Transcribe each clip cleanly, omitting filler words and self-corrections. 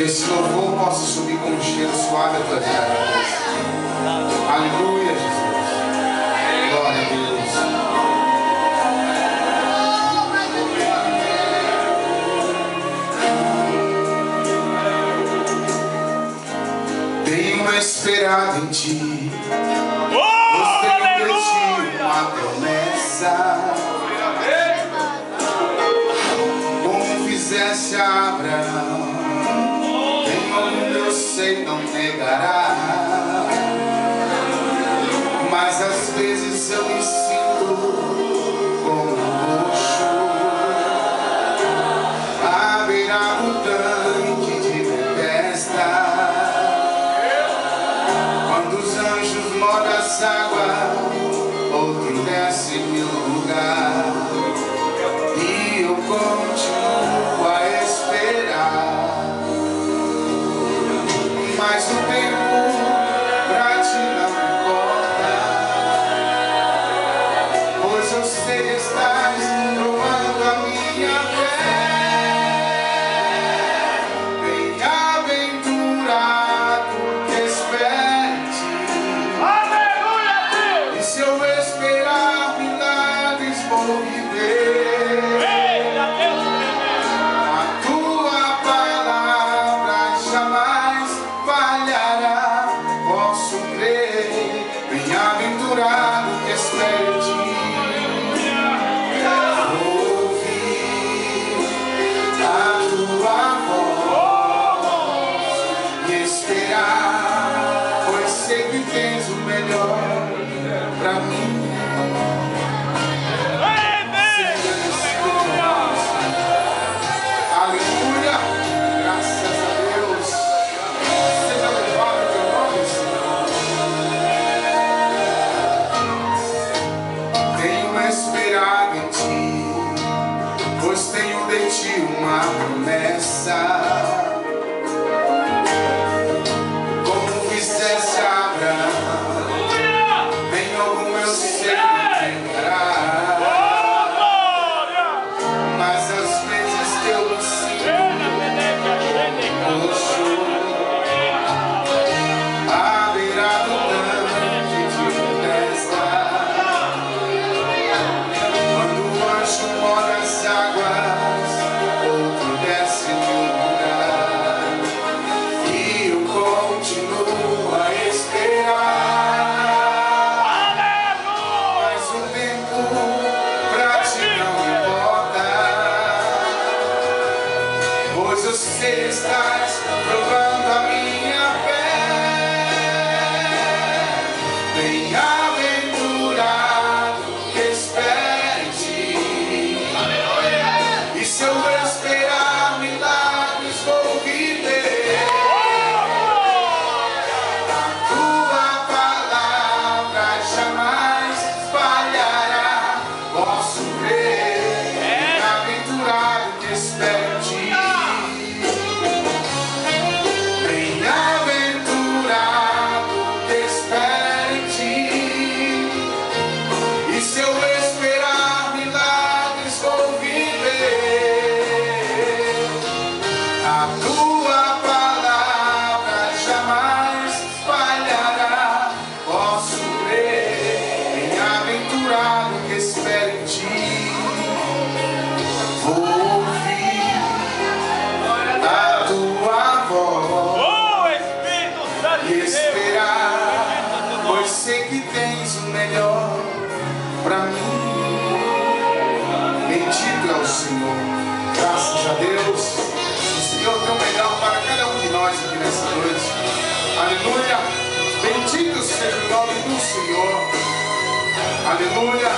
Que esse louvor possa subir com um cheiro suave a tua vida. Aleluia, Jesus. Glória a Deus. Tenho esperado em ti. Tenho de ti uma promessa. Como fizesse a Abraão, eu sei, não negará. Mas às vezes eu me sinto como um roxo à beira do tanque de Bethesda, quando os anjos molham as águas, outro desce em meu lugar, e eu continuo a esperar. Mas o tempo pra ti não importa, pois eu sei que estás provando a minha fé. Bem-aventurado que espera em ti. Aleluia! E se eu esperar milagres vou viver. A tua palavra jamais falhará, posso crer. Bem-aventurado que espera em ti. Ouvir a tua voz e esperar, pois sei que tens o melhor pra mim. Aleluia, graças a Deus. Seja louvado teu nome, Senhor. Tenho esperado em ti, pois tenho de ti uma promessa. Como fizesse a Abraão, bem algum eu sei não entenderá. Mas às vezes eu me sinto roxo à beira do tanque de Bethesda, quando o anjo molha as águas, outro desce em meu lugar, e eu continuo a esperar. Mas o tempo pra ti não importa, pois eu sei que estás provando a minha fé. Bem-aventurado que espera em ti. E se eu esperar milagres vou viver. A tua palavra jamais falhará, posso crer. Bem-aventurado que espera em ti. Sei que tens o melhor pra mim. Bendito é o Senhor, graças a Deus. O Senhor tem o melhor para cada um de nós aqui nessa noite. Aleluia. Bendito seja o nome do Senhor. Aleluia.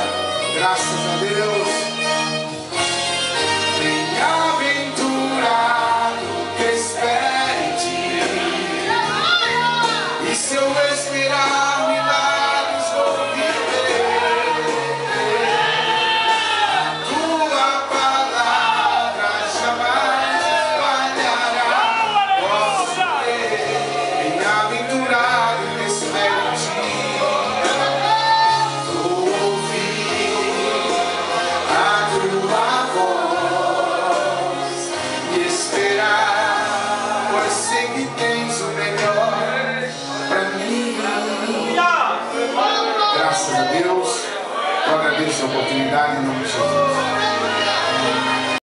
Graças a Deus. Bem-aventurado que espera em ti. E se eu esperar milagres vou viver. Tua palavra jamais falhará, posso crer. Bem-aventurado que espera em ti. Ouvir agradeço a oportunidade em nome de Jesus.